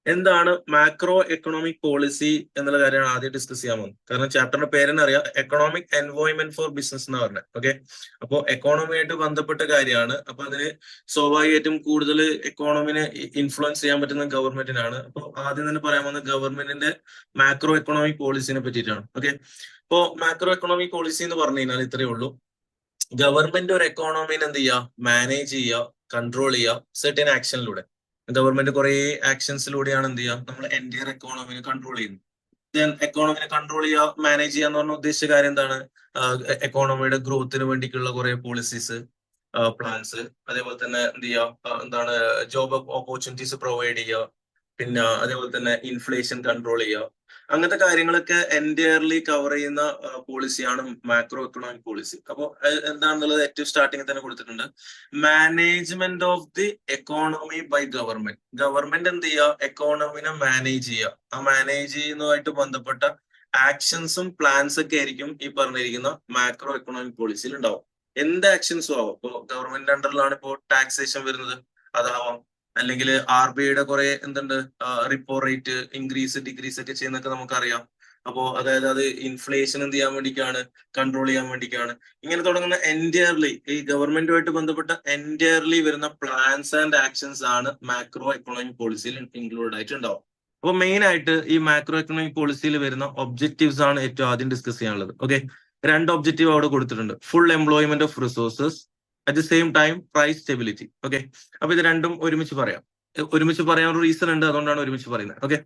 എന്താണ് macro economic policy എന്നുള്ള കാര്യമാണ് ആദ്യം ഡിസ്കസ് ചെയ്യാൻ പോകുന്നത്. കാരണം ചാപ്റ്ററിന്റെ പേരെന്നെ അറിയാം, എക്കണോമിക് എൻവോയ്മെന്റ് ഫോർ ബിസിനസ് എന്ന് പറഞ്ഞത്. ഓക്കെ, അപ്പോൾ എക്കോണമിയായിട്ട് ബന്ധപ്പെട്ട കാര്യമാണ്. അപ്പൊ അതിന് സ്വാഭാവികമായിട്ടും കൂടുതൽ എക്കോണമിനെ ഇൻഫ്ലുവൻസ് ചെയ്യാൻ പറ്റുന്ന ഗവൺമെന്റിനാണ്. അപ്പോൾ ആദ്യം തന്നെ പറയാൻ പോകുന്നത് ഗവൺമെന്റിന്റെ മാക്രോ എക്കണോമിക് പോളിസിനെ പറ്റിയിട്ടാണ്. ഓക്കെ, ഇപ്പോ മാക്രോ എക്കണോമിക് പോളിസി എന്ന് പറഞ്ഞു കഴിഞ്ഞാൽ ഇത്രയേ ഉള്ളൂ. ഗവൺമെന്റ് ഒരു എക്കോണമിനെ എന്ത് ചെയ്യുക, മാനേജ് ചെയ്യുക, കൺട്രോൾ ചെയ്യുക സെർട്ടൻ ആക്ഷനിലൂടെ. ഗവൺമെന്റ് കുറെ ആക്ഷൻസിലൂടെയാണ് എന്ത് ചെയ്യുക, നമ്മൾ എൻറ്റയർ എക്കോണമിനെ കൺട്രോൾ ചെയ്യുന്നത്. എക്കോണമിനെ കൺട്രോൾ ചെയ്യുക, മാനേജ് ചെയ്യുക എന്ന് പറഞ്ഞ ഉദ്ദേശിച്ച കാര്യം എന്താണ്? എക്കോണമിയുടെ ഗ്രോത്തിന് വേണ്ടിയിട്ടുള്ള കുറെ പോളിസീസ്, പ്ലാൻസ്, അതേപോലെ തന്നെ എന്ത് ചെയ്യുക, എന്താണ് ജോബ് ഓപ്പർച്യൂണിറ്റീസ് പ്രൊവൈഡ് ചെയ്യുക, പിന്നെ അതേപോലെ തന്നെ ഇൻഫ്ലേഷൻ കൺട്രോൾ ചെയ്യുക. അങ്ങനത്തെ കാര്യങ്ങളൊക്കെ എൻറ്റയർലി കവർ ചെയ്യുന്ന പോളിസിയാണ് മാക്രോ എക്കണോമിക് പോളിസി. അപ്പോൾ എന്താണെന്നുള്ളത് ഏറ്റവും സ്റ്റാർട്ടിങ്ങിൽ തന്നെ കൊടുത്തിട്ടുണ്ട്. Management of the economy by government. Government എന്ത് ചെയ്യുക, എക്കോണമിനെ മാനേജ് ചെയ്യുക. ആ മാനേജ് ചെയ്യുന്നതുമായിട്ട് ബന്ധപ്പെട്ട ആക്ഷൻസും പ്ലാൻസ് ഒക്കെ ആയിരിക്കും ഈ പറഞ്ഞിരിക്കുന്ന മാക്രോ എക്കണോമിക് പോളിസിയിൽ ഉണ്ടാവും. എന്ത് ആക്ഷൻസും ആവും. ഇപ്പോൾ ഗവൺമെന്റ് അണ്ടറിലാണ് ഇപ്പോൾ ടാക്സേഷൻ വരുന്നത്, അതാവാം. അല്ലെങ്കിൽ RBIയുടെ കുറെ എന്തുണ്ട്, റിപ്പോ റേറ്റ് ഇൻക്രീസ് ഡിക്രീസ് ഒക്കെ ചെയ്യുന്നൊക്കെ നമുക്കറിയാം. അപ്പോ അതായത് അത് ഇൻഫ്ലേഷൻ എന്ത് ചെയ്യാൻ വേണ്ടിയിട്ടാണ്, കൺട്രോൾ ചെയ്യാൻ വേണ്ടിയിട്ടാണ്. ഇങ്ങനെ തുടങ്ങുന്ന എൻറ്റയർലി ഈ ഗവൺമെന്റുമായിട്ട് ബന്ധപ്പെട്ട എൻറ്റയർലി വരുന്ന പ്ലാൻസ് ആൻഡ് ആക്ഷൻസ് ആണ് മാക്രോ എക്കണോമിക് പോളിസിയിൽ ഇൻക്ലൂഡ് ആയിട്ടുണ്ടാവും. അപ്പൊ മെയിൻ ആയിട്ട് ഈ മാക്രോ എക്കണോമിക് പോളിസിയിൽ വരുന്ന ഒബ്ജക്റ്റീവ്സ് ആണ് ഏറ്റവും ആദ്യം ഡിസ്കസ് ചെയ്യാനുള്ളത്. ഓക്കെ, രണ്ട് ഒബ്ജക്റ്റീവ് അവിടെ കൊടുത്തിട്ടുണ്ട്. Full employment of resources, at the same time price stability. Okay, അപ്പൊ ഇത് രണ്ടും ഒരുമിച്ച് പറയാം. ഒരുമിച്ച് പറയാൻ ഒരു റീസൺ ഉണ്ട്, അതുകൊണ്ടാണ് ഒരുമിച്ച് പറയുന്നത്. Okay,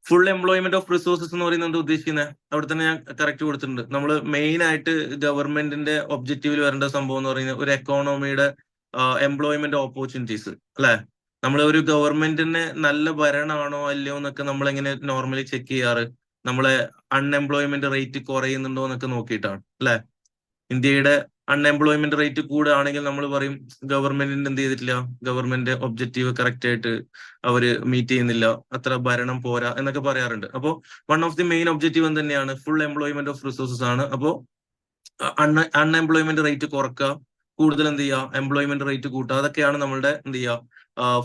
full employment of resources എന്ന് പറയുന്നത് എന്താ ഉദ്ദേശിക്കുന്നത്? അവിടെ തന്നെ ഞാൻ കറക്റ്റ് കൊടുത്തിട്ടുണ്ട്. നമ്മൾ മെയിൻ ആയിട്ട് ഗവൺമെന്റിന്റെ ഒബ്ജക്റ്റീവിൽ വരേണ്ട സംഭവം എന്ന് പറയുന്നത് ഒരു എക്കോണമിയുടെ എംപ്ലോയ്മെന്റ് ഓപ്പർച്യൂണിറ്റീസ് അല്ലെ. നമ്മൾ ഒരു ഗവൺമെന്റിന് നല്ല ഭരണമാണോ അല്ലയോ എന്നൊക്കെ നമ്മൾ എങ്ങനെ നോർമലി ചെക്ക് ചെയ്യാറ്? നമ്മളെ അൺഎംപ്ലോയ്മെന്റ് റേറ്റ് കുറയുന്നുണ്ടോ എന്നൊക്കെ നോക്കിയിട്ടാണ് അല്ലെ. ഇന്ത്യയുടെ അൺഎംപ്ലോയ്മെന്റ് റേറ്റ് കൂടുകയാണെങ്കിൽ നമ്മൾ പറയും ഗവൺമെന്റിന്റെ എന്ത് ചെയ്തിട്ടില്ല, ഗവൺമെന്റ് ഒബ്ജക്റ്റീവ് കറക്റ്റ് ആയിട്ട് അവര് മീറ്റ് ചെയ്യുന്നില്ല, അത്ര ഭരണം പോരാ എന്നൊക്കെ പറയാറുണ്ട്. അപ്പോൾ one of the main objective എന്ത് തന്നെയാണ്? ഫുൾ എംപ്ലോയ്മെന്റ് ഓഫ് റിസോഴ്സസ് ആണ്. അപ്പോൾ അൺഎംപ്ലോയ്മെന്റ് റേറ്റ് കുറക്കുക, കൂടുതൽ എന്ത് ചെയ്യുക, എംപ്ലോയ്മെന്റ് റേറ്റ് കൂട്ടുക. അതൊക്കെയാണ് നമ്മളുടെ എന്ത് ചെയ്യുക,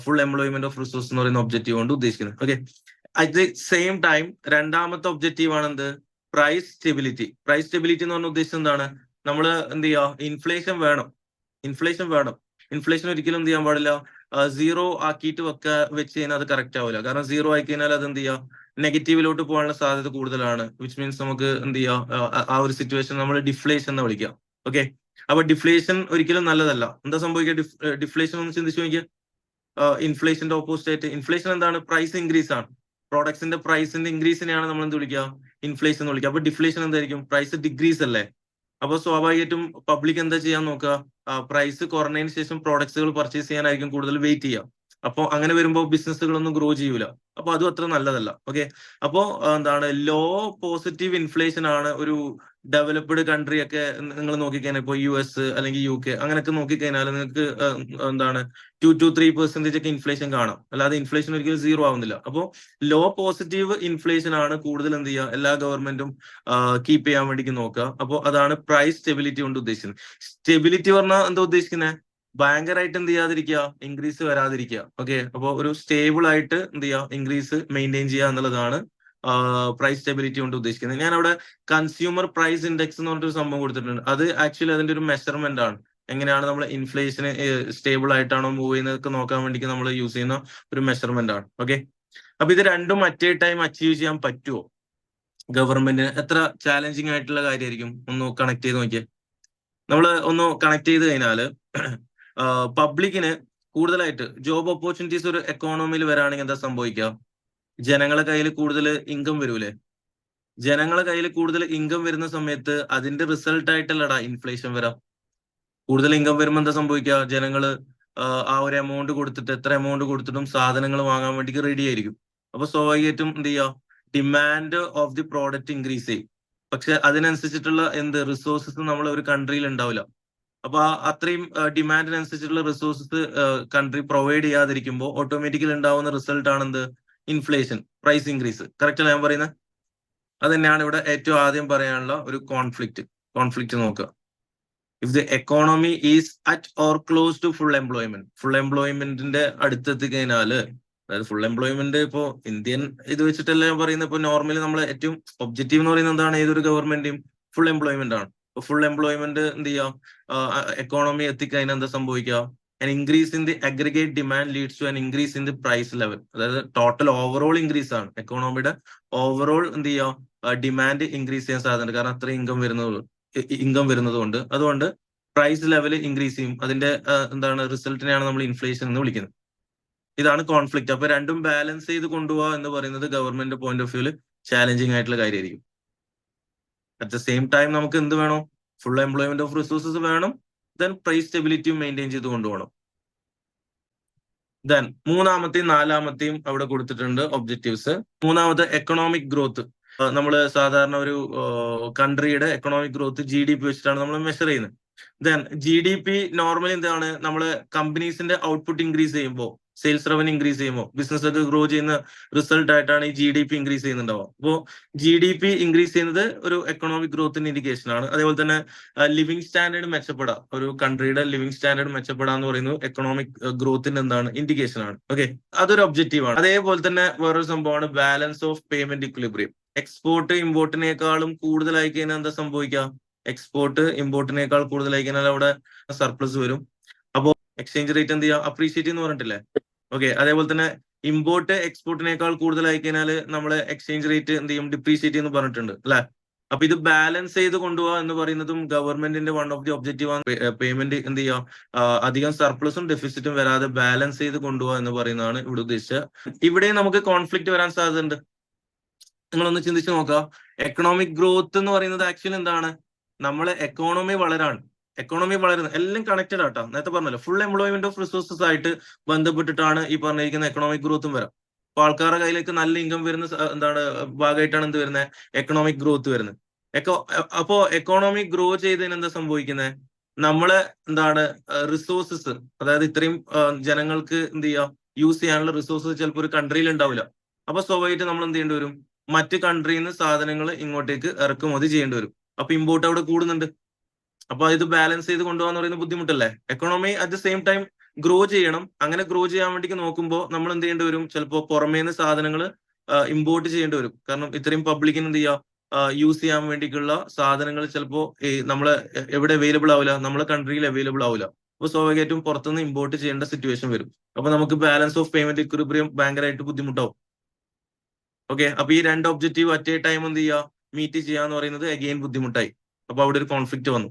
ഫുൾ എംപ്ലോയ്മെന്റ് ഓഫ് റിസോഴ്സ് എന്ന് പറയുന്ന ഒബ്ജക്റ്റീവ് കൊണ്ട് ഉദ്ദേശിക്കുന്നത്. Okay, at the same time രണ്ടാമത്തെ ഒബ്ജക്റ്റീവ് ആണ് എന്ത്? Price stability. പ്രൈസ് സ്റ്റെബിലിറ്റി എന്ന് പറഞ്ഞ ഉദ്ദേശം എന്താണ്? നമ്മൾ എന്ത് ചെയ്യുക, ഇൻഫ്ലേഷൻ വേണം. ഇൻഫ്ലേഷൻ ഒരിക്കലും എന്ത് ചെയ്യാൻ പാടില്ല, സീറോ ആക്കിയിട്ട് വെച്ച് കഴിഞ്ഞാൽ അത് കറക്റ്റ് ആവില്ല. കാരണം സീറോ ആയി കഴിഞ്ഞാൽ അത് എന്ത് ചെയ്യുക, നെഗറ്റീവിലോട്ട് പോകാനുള്ള സാധ്യത കൂടുതലാണ്. വിച്ച് മീൻസ് നമുക്ക് എന്ത് ചെയ്യുക, ആ ഒരു സിറ്റുവേഷൻ നമ്മൾ ഡിഫ്ലേഷൻ എന്ന് വിളിക്കാം. ഓക്കെ, അപ്പൊ ഡിഫ്ലേഷൻ ഒരിക്കലും നല്ലതല്ല. എന്താ സംഭവിക്കുക, ഡിഫ്ലേഷൻ ഒന്ന് ചിന്തിച്ചു നോക്കിയാൽ, ഇൻഫ്ലേഷന്റെ ഓപ്പോസിറ്റ് ആയിട്ട് ഇൻഫ്ലേഷൻ എന്താണ്? പ്രൈസ് ഇൻക്രീസ് ആണ്. പ്രോഡക്ട്സിന്റെ പ്രൈസിന്റെ ഇൻക്രീസിനെയാണ് നമ്മൾ എന്ത് വിളിക്കുക, ഇൻഫ്ലേഷൻ എന്ന് വിളിക്കുക. അപ്പൊ ഡിഫ്ലേഷൻ എന്തായിരിക്കും? പ്രൈസ് ഡിക്രീസ് അല്ലേ. അപ്പൊ സ്വാഭാവികമായിട്ടും പബ്ലിക് എന്താ ചെയ്യാൻ നോക്കുക, പ്രൈസ് കുറഞ്ഞതിന് ശേഷം പ്രോഡക്ട്സുകൾ പർച്ചേസ് ചെയ്യാനായിരിക്കും കൂടുതൽ വെയിറ്റ് ചെയ്യുക. അപ്പോൾ അങ്ങനെ വരുമ്പോൾ ബിസിനസ്സുകളൊന്നും ഗ്രോ ചെയ്യൂല. അപ്പൊ അതും അത്ര നല്ലതല്ല. ഓക്കെ, അപ്പോ എന്താണ്, ലോ പോസിറ്റീവ് ഇൻഫ്ലേഷൻ ആണ് ഒരു ഡെവലപ്ഡ് കൺട്രി ഒക്കെ നിങ്ങൾ നോക്കിക്കഴിഞ്ഞാൽ, ഇപ്പോൾ US അല്ലെങ്കിൽ UK അങ്ങനെയൊക്കെ നോക്കിക്കഴിഞ്ഞാൽ നിങ്ങൾക്ക് എന്താണ് 2 to 3% ഒക്കെ ഇൻഫ്ലേഷൻ കാണാം. അല്ലാതെ ഇൻഫ്ലേഷൻ ഒരിക്കലും സീറോ ആവുന്നില്ല. അപ്പോൾ ലോ പോസിറ്റീവ് ഇൻഫ്ലേഷൻ ആണ് കൂടുതൽ എന്ത് ചെയ്യുക, എല്ലാ ഗവൺമെന്റും കീപ്പ് ചെയ്യാൻ വേണ്ടി നോക്കുക. അപ്പോൾ അതാണ് പ്രൈസ് സ്റ്റെബിലിറ്റി കൊണ്ട് ഉദ്ദേശിക്കുന്നത്. സ്റ്റെബിലിറ്റി പറഞ്ഞാൽ എന്താ ഉദ്ദേശിക്കുന്നത്? ഭയങ്കരമായിട്ട് എന്ത് ചെയ്യാതിരിക്കുക, ഇൻക്രീസ് വരാതിരിക്കുക. ഓക്കെ, അപ്പോൾ ഒരു സ്റ്റേബിൾ ആയിട്ട് എന്ത് ചെയ്യുക, ഇൻക്രീസ് മെയിൻറ്റെയിൻ ചെയ്യുക എന്നുള്ളതാണ് പ്രൈസ് സ്റ്റെബിലിറ്റി കൊണ്ട് ഉദ്ദേശിക്കുന്നത്. ഞാൻ അവിടെ കൺസ്യൂമർ പ്രൈസ് ഇൻഡെക്സ് എന്ന് പറഞ്ഞിട്ടൊരു സംഭവം കൊടുത്തിട്ടുണ്ട്. അത് ആക്ച്വലി അതിന്റെ ഒരു മെഷർമെന്റ് ആണ്. എങ്ങനെയാണ് നമ്മൾ ഇൻഫ്ലേഷന് സ്റ്റേബിൾ ആയിട്ടാണോ മൂവ് ചെയ്യുന്നതൊക്കെ നോക്കാൻ വേണ്ടി നമ്മൾ യൂസ് ചെയ്യുന്ന ഒരു മെഷർമെന്റ് ആണ്. ഓക്കെ, അപ്പൊ ഇത് രണ്ടും അറ്റ് എ ടൈം അച്ചീവ് ചെയ്യാൻ പറ്റുമോ ഗവൺമെന്റിന്? എത്ര ചാലഞ്ചിങ് ആയിട്ടുള്ള കാര്യമായിരിക്കും? ഒന്ന് കണക്ട് ചെയ്ത് നോക്കിയേ. നമ്മൾ ഒന്ന് കണക്ട് ചെയ്ത് കഴിഞ്ഞാൽ പബ്ലിക്കിന് കൂടുതലായിട്ട് ജോബ് ഓപ്പർച്യൂണിറ്റീസ് ഒരു എക്കോണമിയിൽ വരാണെങ്കിൽ എന്താ സംഭവിക്കുക? ജനങ്ങളെ കയ്യിൽ കൂടുതൽ ഇൻകം വരൂലേ? ജനങ്ങളെ കയ്യിൽ കൂടുതൽ ഇൻകം വരുന്ന സമയത്ത് അതിന്റെ റിസൾട്ട് ആയിട്ടല്ലടാ ഇൻഫ്ലേഷൻ വരാം. കൂടുതൽ ഇൻകം വരുമ്പോൾ എന്താ സംഭവിക്കുക? ജനങ്ങള് ആ ഒരു എമൗണ്ട് കൊടുത്തിട്ട്, എത്ര എമൗണ്ട് കൊടുത്തിട്ടും സാധനങ്ങൾ വാങ്ങാൻ വേണ്ടി റെഡി ആയിരിക്കും. അപ്പൊ സ്വാഭാവികമായിട്ടും എന്ത് ചെയ്യുക, demand of the product increase ചെയ്യും. പക്ഷെ അതിനനുസരിച്ചിട്ടുള്ള റിസോഴ്സസ് നമ്മൾ ഒരു കൺട്രിയിൽ ഉണ്ടാവില്ല. അപ്പൊ അത്രയും ഡിമാൻഡിനനുസരിച്ചിട്ടുള്ള റിസോഴ്സസ് കൺട്രി പ്രൊവൈഡ് ചെയ്യാതിരിക്കുമ്പോൾ ഓട്ടോമാറ്റിക്കലി ഉണ്ടാവുന്ന റിസൾട്ട് ആണ് എന്ത്? Inflation, price increase. കറക്റ്റ് അല്ല ഞാൻ പറയുന്നത്? അത് തന്നെയാണ് ഇവിടെ ഏറ്റവും ആദ്യം പറയാനുള്ള ഒരു കോൺഫ്ലിക്റ്റ് നോക്കുക. If the economy is at or close to full employment അടുത്തെത്തി കഴിഞ്ഞാല് അതായത് ഫുൾ എംപ്ലോയ്മെന്റ് ഇപ്പോ ഇന്ത്യൻ ഇത് വെച്ചിട്ടല്ല ഞാൻ പറയുന്നത്. ഇപ്പൊ നോർമലി നമ്മൾ ഏറ്റവും ഒബ്ജക്റ്റീവ് എന്ന് പറയുന്നത് എന്താണ്? ഏതൊരു ഗവൺമെന്റും ഫുൾ എംപ്ലോയ്മെന്റ് ആണ്. ഫുൾ എംപ്ലോയ്മെന്റ് എന്ത് ചെയ്യാം, എക്കോണമി എത്തിക്കഴിഞ്ഞാൽ എന്താ സംഭവിക്കുക? an increase in the aggregate demand leads to an increase in the price level. അതായത് ടോട്ടൽ ഓവറോൾ ഇൻക്രീസ് ആണ്. എക്കോണമിയുടെ ഓവറോൾ എന്ത് ചെയ്യുക, ഡിമാൻഡ് ഇൻക്രീസ് ചെയ്യാൻ സാധ്യതയുണ്ട്. കാരണം അത്ര ഇൻകം വരുന്നത് കൊണ്ട്. അതുകൊണ്ട് പ്രൈസ് ലെവൽ ഇൻക്രീസ് ചെയ്യും. അതിന്റെ എന്താണ് റിസൾട്ടിനെയാണ് നമ്മൾ ഇൻഫ്ലേഷൻ എന്ന് വിളിക്കുന്നത്. ഇതാണ് കോൺഫ്ലിക്റ്റ്. അപ്പൊ രണ്ടും ബാലൻസ് ചെയ്ത് കൊണ്ടുപോകുക എന്ന് പറയുന്നത് ഗവൺമെന്റ് പോയിന്റ് ഓഫ് വ്യൂല് ചാലഞ്ചിങ് ആയിട്ടുള്ള കാര്യമായിരിക്കും. അറ്റ് ദ സെയിം ടൈം നമുക്ക് എന്ത് വേണം? ഫുൾ എംപ്ലോയ്മെന്റ് ഓഫ് റിസോഴ്സസ് വേണം. ദെൻ പ്രൈസ് സ്റ്റെബിലിറ്റിയും മെയിൻറ്റെയിൻ ചെയ്ത് കൊണ്ടുപോകണം. ദെൻ മൂന്നാമത്തെയും നാലാമത്തെയും അവിടെ കൊടുത്തിട്ടുണ്ട് ഒബ്ജക്റ്റീവ്സ്. മൂന്നാമത്തെ എക്കണോമിക് ഗ്രോത്ത്. നമ്മൾ സാധാരണ ഒരു കൺട്രിയുടെ എക്കണോമിക് ഗ്രോത്ത് GDP വെച്ചിട്ടാണ് നമ്മൾ മെഷർ ചെയ്യുന്നത്. ദെൻ GDP നോർമലി എന്താണ്? നമ്മള് കമ്പനീസിന്റെ ഔട്ട്പുട്ട് ഇൻക്രീസ് ചെയ്യുമ്പോൾ, സെയിൽസ് റവന്യൂ ഇൻക്രീസ് ചെയ്യുമ്പോൾ, ബിസിനസ് ഒക്കെ ഗ്രോ ചെയ്യുന്ന റിസൾട്ട് ആയിട്ടാണ് ഈ GDP ഇൻക്രീസ് ചെയ്യുന്നുണ്ടാവുക. അപ്പോൾ GDP ഇൻക്രീസ് ചെയ്യുന്നത് ഒരു എക്കണോമിക് ഗ്രോത്തിന്റെ ഇൻഡിക്കേഷൻ ആണ്. അതേപോലെ തന്നെ ലിവിങ് സ്റ്റാൻഡേർഡ് മെച്ചപ്പെടാം, ഒരു കൺട്രിയുടെ ലിവിങ് സ്റ്റാൻഡേർഡ് മെച്ചപ്പെടാം എന്ന് പറയുന്നത് എക്കണോമിക് ഗ്രോത്തിന്റെ എന്താണ്? ഇൻഡിക്കേഷൻ ആണ്. ഓക്കെ, അതൊരു ഒബ്ജക്റ്റീവ് ആണ്. അതേപോലെ തന്നെ വേറൊരു സംഭവമാണ് balance of payment equilibrium. Export ഇമ്പോർട്ടിനേക്കാളും കൂടുതലായി കഴിഞ്ഞാൽ എന്താ സംഭവിക്കുക? എക്സ്പോർട്ട് ഇമ്പോർട്ടിനേക്കാൾ കൂടുതലായി കഴിഞ്ഞാൽ അവിടെ സർപ്ലസ് വരും. അപ്പോൾ എക്സ്ചേഞ്ച് റേറ്റ് എന്ത് ചെയ്യുക? അപ്രീഷിയേറ്റ് എന്ന് പറഞ്ഞിട്ടില്ലേ? ഓക്കെ, അതേപോലെ തന്നെ ഇമ്പോർട്ട് എക്സ്പോർട്ടിനേക്കാൾ കൂടുതലായി കഴിഞ്ഞാൽ നമ്മള് എക്സ്ചേഞ്ച് റേറ്റ് എന്ത് ചെയ്യും? ഡിപ്രീഷിയേറ്റ് എന്ന് പറഞ്ഞിട്ടുണ്ട് അല്ലെ? അപ്പൊ ഇത് ബാലൻസ് ചെയ്ത് കൊണ്ടുപോകുക എന്ന് പറയുന്നതും ഗവൺമെന്റിന്റെ വൺ ഓഫ് ദി ഒബ്ജക്റ്റീവ് ആണ്. പേയ്മെന്റ് എന്ത് ചെയ്യുക? അധികം സർപ്ലസും ഡെഫിസിറ്റും വരാതെ ബാലൻസ് ചെയ്ത് കൊണ്ടുപോകുക എന്ന് പറയുന്നതാണ് ഇവിടെ ഉദ്ദേശിച്ചത്. ഇവിടെ നമുക്ക് കോൺഫ്ലിക്റ്റ് വരാൻ സാധ്യതയുണ്ട്. നിങ്ങളൊന്ന് ചിന്തിച്ച് നോക്കുക. എക്കണോമിക് ഗ്രോത്ത് എന്ന് പറയുന്നത് ആക്ച്വലി എന്താണ്? നമ്മളെ എക്കോണമി വളരുന്നത് എല്ലാം കണക്റ്റഡ് ആട്ടോ. നേരത്തെ പറഞ്ഞല്ലോ, ഫുൾ എംപ്ലോയ്മെന്റ് ഓഫ് റിസോഴ്സസ് ആയിട്ട് ബന്ധപ്പെട്ടിട്ടാണ് ഈ പറഞ്ഞിരിക്കുന്ന എക്കണോമിക് ഗ്രോത്തും വരാം. അപ്പൊ ആൾക്കാരുടെ കയ്യിലേക്ക് നല്ല ഇൻകം വരുന്ന എന്താണ് ഭാഗമായിട്ടാണ് എന്ത് വരുന്നത്? എക്കണോമിക് ഗ്രോത്ത് വരുന്നത്. അപ്പോ എക്കോണമി ഗ്രോ ചെയ്തതിന് എന്താ സംഭവിക്കുന്നത്? നമ്മളെ എന്താണ് റിസോഴ്സസ്, അതായത് ഇത്രയും ജനങ്ങൾക്ക് എന്ത് ചെയ്യുക, യൂസ് ചെയ്യാനുള്ള റിസോഴ്സസ് ചിലപ്പോൾ ഒരു കൺട്രിയിൽ ഉണ്ടാവില്ല. അപ്പൊ സ്വാഭാവികമായിട്ട് നമ്മൾ എന്ത് ചെയ്യേണ്ടി വരും? മറ്റ് കൺട്രിയിൽ നിന്ന് സാധനങ്ങൾ ഇങ്ങോട്ടേക്ക് ഇറക്കുമതി ചെയ്യേണ്ടി വരും. അപ്പൊ ഇമ്പോർട്ട് അവിടെ കൂടുന്നുണ്ട്. അപ്പൊ ഇത് ബാലൻസ് ചെയ്ത് കൊണ്ടുപോകാന്ന് പറയുന്നത് ബുദ്ധിമുട്ടല്ലേ? Economy at the same time grow ചെയ്യണം. അങ്ങനെ ഗ്രോ ചെയ്യാൻ വേണ്ടി നോക്കുമ്പോൾ നമ്മൾ എന്ത് ചെയ്യേണ്ടി വരും? ചിലപ്പോൾ പുറമേന്ന് സാധനങ്ങൾ ഇമ്പോർട്ട് ചെയ്യേണ്ടി വരും. കാരണം ഇത്രയും പബ്ലിക്കിന് എന്ത് ചെയ്യുക, യൂസ് ചെയ്യാൻ വേണ്ടിയിട്ടുള്ള സാധനങ്ങൾ ചിലപ്പോൾ നമ്മളെ എവിടെ അവൈലബിൾ ആവില്ല, നമ്മളെ കൺട്രിയിൽ അവൈലബിൾ ആവില്ല. അപ്പൊ സ്വാഭാവികമായിട്ടും പുറത്തുനിന്ന് ഇമ്പോർട്ട് ചെയ്യേണ്ട സിറ്റുവേഷൻ വരും. അപ്പൊ നമുക്ക് ബാലൻസ് ഓഫ് പേയ്മെന്റ് ഇക്വിലിബ്രിയം ഭയങ്കരമായിട്ട് ബുദ്ധിമുട്ടാവും. ഓക്കെ, അപ്പൊ ഈ രണ്ട് ഒബ്ജക്റ്റീവ് അറ്റ് എ ടൈം എന്ത് ചെയ്യുക, മീറ്റ് ചെയ്യാന്ന് പറയുന്നത് അഗെയിൻ ബുദ്ധിമുട്ടായി. അപ്പൊ അവിടെ ഒരു കോൺഫ്ലിക്റ്റ് വന്നു.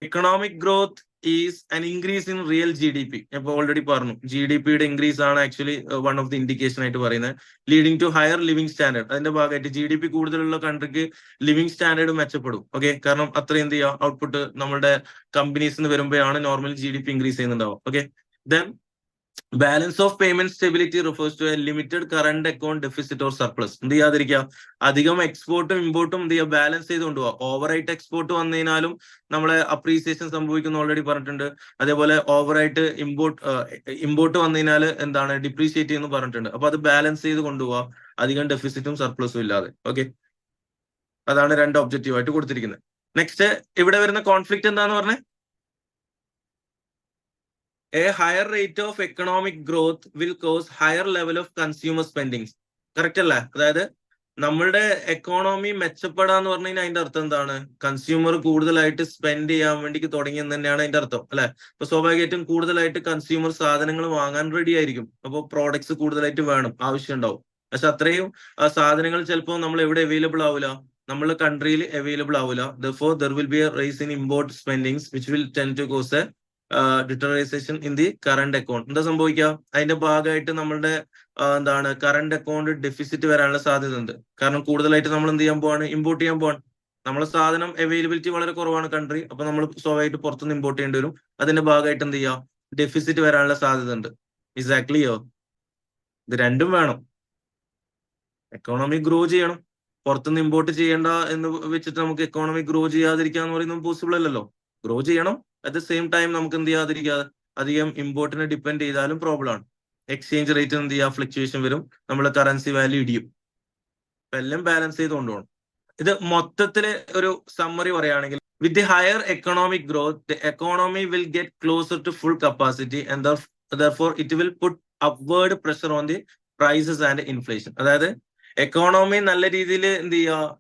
Economic growth is an increase in real GDP. ഇപ്പൊ ഓൾറെഡി പറഞ്ഞു, GDP-യുടെ ഇൻക്രീസ് ആണ് actually one of the indication ആയിട്ട് പറയുന്നത്. Leading to higher living standard. അതിന്റെ ഭാഗമായിട്ട് GDP കൂടുതലുള്ള കൺട്രിക്ക് ലിവിംഗ് സ്റ്റാൻഡേർഡ് മെച്ചപ്പെടും. ഓക്കെ, കാരണം അത്ര എന്ത് ചെയ്യുക, ഔട്ട്പുട്ട് നമ്മുടെ കമ്പനീസ് നിന്ന് വരുമ്പോഴാണ് നോർമൽ GDP ഇൻക്രീസ് ചെയ്യുന്നുണ്ടാവും. Okay, then balance of payment stability refers to a limited current account deficit or surplus. എന്ത് ചെയ്യാതിരിക്കുക? അധികം എക്സ്പോർട്ടും ഇമ്പോർട്ടും എന്ത് ചെയ്യുക? ബാലൻസ് ചെയ്ത് കൊണ്ടുപോകുക. ഓവറായിട്ട് എക്സ്പോർട്ട് വന്നതിനാലും നമ്മളെ അപ്രീസിയേഷൻ സംഭവിക്കുന്നു ഓൾറെഡി പറഞ്ഞിട്ടുണ്ട്. അതേപോലെ ഓവറായിട്ട് ഇമ്പോർട്ട് വന്നതിനാൽ എന്താണ്? ഡിപ്രീഷിയേറ്റ് ചെയ്യുന്നു പറഞ്ഞിട്ടുണ്ട്. അപ്പൊ അത് ബാലൻസ് ചെയ്ത് കൊണ്ടുപോകുക, അധികം ഡെഫിസിറ്റും സർപ്ലസും ഇല്ലാതെ. ഓക്കെ, അതാണ് രണ്ട് ഒബ്ജക്റ്റീവ് ആയിട്ട് കൊടുത്തിരിക്കുന്നത്. നെക്സ്റ്റ് ഇവിടെ വരുന്ന കോൺഫ്ലിക്റ്റ് എന്താന്ന് പറഞ്ഞേ? A higher rate of economic growth will cause higher level of consumer spendings. Correct അല്ലേ? അതായത് നമ്മളുടെ എക്കോണമി മെച്ചപ്പെടാന്ന് പറഞ്ഞു കഴിഞ്ഞാൽ അതിന്റെ അർത്ഥം എന്താണ്? കൺസ്യൂമർ കൂടുതലായിട്ട് സ്പെൻഡ് ചെയ്യാൻ വേണ്ടി തുടങ്ങിയെന്ന് തന്നെയാണ് അതിന്റെ അർത്ഥം അല്ലെ? അപ്പൊ സ്വാഭാവികമായിട്ടും കൂടുതലായിട്ട് കൺസ്യൂമർ സാധനങ്ങൾ വാങ്ങാൻ റെഡി ആയിരിക്കും. അപ്പോൾ പ്രോഡക്ട്സ് കൂടുതലായിട്ട് വേണം, ആവശ്യം ഉണ്ടാവും. പക്ഷെ അത്രയും സാധനങ്ങൾ ചിലപ്പോൾ നമ്മൾ എവിടെ അവൈലബിൾ ആവില്ല, നമ്മളെ കൺട്രിയിൽ അവൈലബിൾ ആവില്ല. Therefore, there will be a rise in import spendings which will tend to cause a deterioration in the current account. എന്താ സംഭവിക്കുക? അതിന്റെ ഭാഗമായിട്ട് നമ്മളുടെ എന്താണ് കറണ്ട് അക്കൗണ്ട് ഡെഫിസിറ്റ് വരാനുള്ള സാധ്യത ഉണ്ട്. കാരണം കൂടുതലായിട്ട് നമ്മൾ എന്ത് ചെയ്യാൻ പോവാണ്? ഇമ്പോർട്ട് ചെയ്യാൻ പോവാണ്. നമ്മളെ സാധനം അവൈലബിലിറ്റി വളരെ കുറവാണ് കൺട്രി. അപ്പൊ നമ്മൾ സ്വാഭാവികമായിട്ട് പുറത്തുനിന്ന് ഇമ്പോർട്ട് ചെയ്യേണ്ടി വരും. അതിന്റെ ഭാഗമായിട്ട് എന്ത് ചെയ്യാം? ഡെഫിസിറ്റ് വരാനുള്ള സാധ്യത ഉണ്ട്. എക്സാക്ട്ലിയോ? ഇത് രണ്ടും വേണം. എക്കോണമി ഗ്രോ ചെയ്യണം, പുറത്തുനിന്ന് ഇമ്പോർട്ട് ചെയ്യേണ്ട എന്ന് വെച്ചിട്ട് നമുക്ക് എക്കോണമി ഗ്രോ ചെയ്യാതിരിക്കാന്ന് പറയുന്നത് പോസിബിൾ അല്ലല്ലോ. ഗ്രോ ചെയ്യണം, അറ്റ് ദ സെയിം ടൈം നമുക്ക് എന്ത് ചെയ്യാതിരിക്കാതെ അധികം ഇമ്പോർട്ടിനെ ഡിപ്പെൻഡ് ചെയ്താലും പ്രോബ്ലം ആണ്. എക്സ്ചേഞ്ച് റേറ്റ് എന്ത് ചെയ്യുക? ഫ്ലക്ച്വേഷൻ വരും, നമ്മളെ കറൻസി വാല്യൂ ഇടിയും. അപ്പൊ എല്ലാം ബാലൻസ് ചെയ്ത് കൊണ്ടുപോകണം. ഇത് മൊത്തത്തില് ഒരു സമ്മറി പറയുകയാണെങ്കിൽ, with the higher economic growth the economy will get closer to full capacity and therefore it will put upward pressure on the prices and inflation. അതായത് എക്കോണമി നല്ല രീതിയിൽ എന്ത് ചെയ്യുക,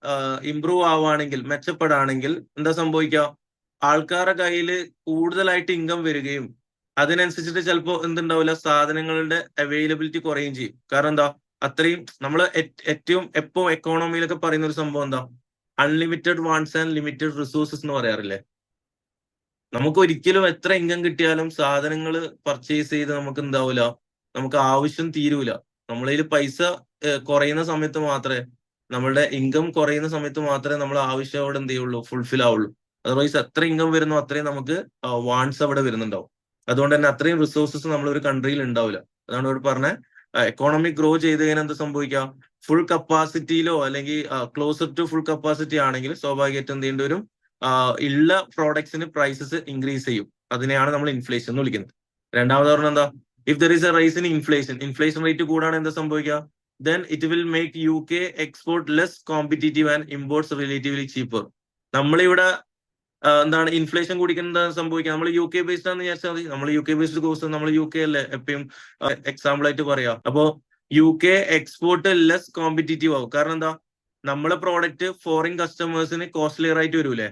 ഇംപ്രൂവ് ആവുകയാണെങ്കിൽ, മെച്ചപ്പെടുകയാണെങ്കിൽ എന്താ സംഭവിക്കുക, ആൾക്കാരുടെ കയ്യിൽ കൂടുതലായിട്ട് ഇൻകം വരികയും അതിനനുസരിച്ചിട്ട് ചിലപ്പോൾ എന്തുണ്ടാവില്ല, സാധനങ്ങളുടെ അവൈലബിലിറ്റി കുറയുകയും ചെയ്യും. കാരണം എന്താ, അത്രയും നമ്മൾ ഏറ്റവും എപ്പോൾ എക്കോണമിയിലൊക്കെ പറയുന്ന ഒരു സംഭവം എന്താ, unlimited wants and limited resources എന്ന് പറയാറില്ലേ. നമുക്ക് ഒരിക്കലും എത്ര ഇൻകം കിട്ടിയാലും സാധനങ്ങൾ പർച്ചേസ് ചെയ്ത് നമുക്ക് എന്താവില്ല, നമുക്ക് ആവശ്യം തീരൂല. നമ്മളതിൽ പൈസ കുറയുന്ന സമയത്ത് മാത്രമേ, നമ്മളുടെ ഇൻകം കുറയുന്ന സമയത്ത് മാത്രമേ നമ്മൾ ആവശ്യം അവിടെ എന്ത് ചെയ്യുള്ളൂ, ഫുൾഫിൽ ആവുള്ളൂ. അതർവൈസ് എത്ര ഇൻകം വരുന്നോ അത്രയും നമുക്ക് വാണ്ട്സ് അവിടെ വരുന്നുണ്ടാവും. അതുകൊണ്ട് തന്നെ അത്രയും റിസോഴ്സസ് നമ്മൾ ഒരു കൺട്രിയിൽ ഉണ്ടാവില്ല. അതാണ് ഇവിടെ പറഞ്ഞ എക്കോണമി ഗ്രോ ചെയ്ത് കഴിഞ്ഞാൽ എന്ത് സംഭവിക്കാം, ഫുൾ കപ്പാസിറ്റിയിലോ അല്ലെങ്കിൽ ക്ലോസർ ടു ഫുൾ കപ്പാസിറ്റി ആണെങ്കിൽ സ്വാഭാവികമായിട്ടും എന്ത് ചെയ്യേണ്ടി വരും, ഉള്ള പ്രോഡക്ട്സിന് പ്രൈസസ് ഇൻക്രീസ് ചെയ്യും. അതിനെയാണ് നമ്മൾ ഇൻഫ്ലേഷൻ എന്ന് വിളിക്കുന്നത്. രണ്ടാമത് പറഞ്ഞാൽ എന്താ, if there is A rice in inflation rate കൂടാണ് എന്താ സംഭവിക്കുക, then it will make UK export less competitive and imports relatively cheaper. നമ്മളിവിടെ എന്താണ് ഇൻഫ്ലേഷൻ കൂടിക്കുന്ന സംഭവിക്കുക, നമ്മൾ UK ബേസ്ഡ് ആണെന്ന് വിചാരിച്ചാൽ മതി. നമ്മൾ UK ബേസ്ഡ് കോഴ്സ് നമ്മൾ UK അല്ലേ എപ്പോഴും എക്സാമ്പിൾ ആയിട്ട് പറയാ. അപ്പോ UK എക്സ്പോർട്ട് ലെസ് കോമ്പറ്റീറ്റീവ് ആവും. കാരണം എന്താ, നമ്മളെ പ്രോഡക്റ്റ് ഫോറിൻ കസ്റ്റമേഴ്സിന് കോസ്റ്റ്ലിയർ ആയിട്ട് വരൂലേ.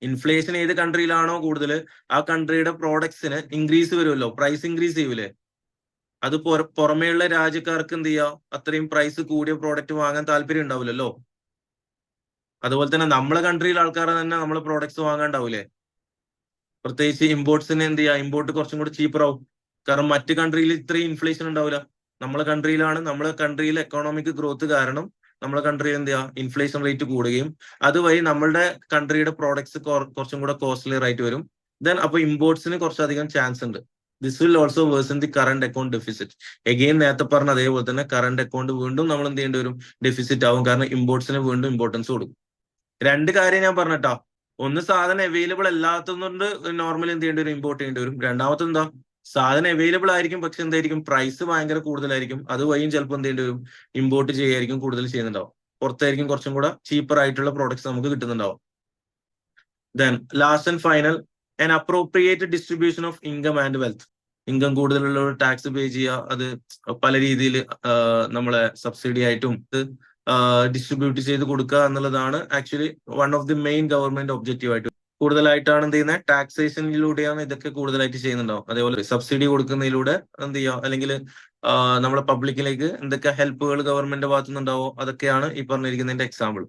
ഇൻഫ്ലേഷൻ ഏത് കൺട്രിയിലാണോ കൂടുതൽ, ആ കൺട്രിയുടെ പ്രോഡക്ട്സിന് ഇൻക്രീസ് വരുമല്ലോ, പ്രൈസ് ഇൻക്രീസ് ചെയ്യൂലേ. അത് പുറമേയുള്ള രാജ്യക്കാർക്ക് എന്ത് ചെയ്യുക, അത്രയും പ്രൈസ് കൂടിയ പ്രോഡക്റ്റ് വാങ്ങാൻ താല്പര്യം ഉണ്ടാവില്ലല്ലോ. അതുപോലെ തന്നെ നമ്മളെ കൺട്രിയിലെ ആൾക്കാരെ തന്നെ നമ്മളെ പ്രോഡക്ട്സ് വാങ്ങാണ്ടാവൂലേ. പ്രത്യേകിച്ച് ഇമ്പോർട്ട്സിന് എന്ത് ചെയ്യുക, ഇമ്പോർട്ട് കുറച്ചും കൂടി ചീപ്പർ ആവും. കാരണം മറ്റു കൺട്രിയിൽ ഇത്രയും ഇൻഫ്ലേഷൻ ഉണ്ടാവില്ല. നമ്മളെ കൺട്രിയിലാണ്, നമ്മളെ കൺട്രിയിലെ എക്കോണമിക് ഗ്രോത്ത് കാരണം നമ്മളെ കൺട്രിയിൽ എന്ത് ചെയ്യുക, ഇൻഫ്ലേഷൻ റേറ്റ് കൂടുകയും അതുവഴി നമ്മളുടെ കൺട്രിയുടെ പ്രോഡക്ട്സ് കുറച്ചും കൂടെ കോസ്റ്റ്ലിയർ ആയിട്ട് വരും. ദെൻ അപ്പൊ ഇമ്പോർട്ട്സിന് കുറച്ചധികം ചാൻസ് ഉണ്ട്. This will also version the current account deficit. Again നേരത്തെ പറഞ്ഞ അതേപോലെ തന്നെ കറന്റ് അക്കൗണ്ട് വീണ്ടും നമ്മൾ എന്ത് ചെയ്യേണ്ടി വരും, ഡെഫിസിറ്റ് ആവും. കാരണം ഇമ്പോർട്ട്സിന് വീണ്ടും ഇമ്പോർട്ടൻസ് കൊടുക്കും. രണ്ട് കാര്യം ഞാൻ പറഞ്ഞിട്ടാ, ഒന്ന് സാധനം അവൈലബിൾ അല്ലാത്തതുകൊണ്ട് നോർമലി എന്ത് ചെയ്യേണ്ടി വരും, ഇമ്പോർട്ട് ചെയ്യേണ്ടി വരും. രണ്ടാമത്തെ എന്താ, സാധനം അവൈലബിൾ ആയിരിക്കും പക്ഷെ എന്തായിരിക്കും, പ്രൈസ് ഭയങ്കര കൂടുതലായിരിക്കും. അതുവഴിയും ചിലപ്പോൾ എന്ത് ചെയ്യേണ്ടി വരും, ഇമ്പോർട്ട് ചെയ്യായിരിക്കും കൂടുതൽ ചെയ്യുന്നുണ്ടാവും. പുറത്തായിരിക്കും കുറച്ചും കൂടെ ചീപ്പർ ആയിട്ടുള്ള പ്രോഡക്ട്സ് നമുക്ക് കിട്ടുന്നുണ്ടാവും. Then last and final, an appropriate distribution of income and wealth. Income കൂടുതലുള്ള ടാക്സ് പേ ചെയ്യുക, അത് പല രീതിയിൽ നമ്മളെ സബ്സിഡി ആയിട്ടും ഡിസ്ട്രിബ്യൂട്ട് ചെയ്ത് കൊടുക്കുക എന്നുള്ളതാണ് actually one of the main government objective ആയിട്ട്. കൂടുതലായിട്ടാണ് എന്ത് ചെയ്യുന്നത്, ടാക്സേഷനിലൂടെയാണ് ഇതൊക്കെ കൂടുതലായിട്ട് ചെയ്യുന്നുണ്ടാവും. അതേപോലെ സബ്സിഡി കൊടുക്കുന്നതിലൂടെ എന്ത് ചെയ്യുക, അല്ലെങ്കിൽ നമ്മളെ പബ്ലിക്കിലേക്ക് എന്തൊക്കെ ഹെൽപ്പുകൾ ഗവൺമെന്റ് ഭാഗത്തുനിന്നുണ്ടാവോ, അതൊക്കെയാണ് ഈ പറഞ്ഞിരിക്കുന്നതിന്റെ എക്സാമ്പിൾ.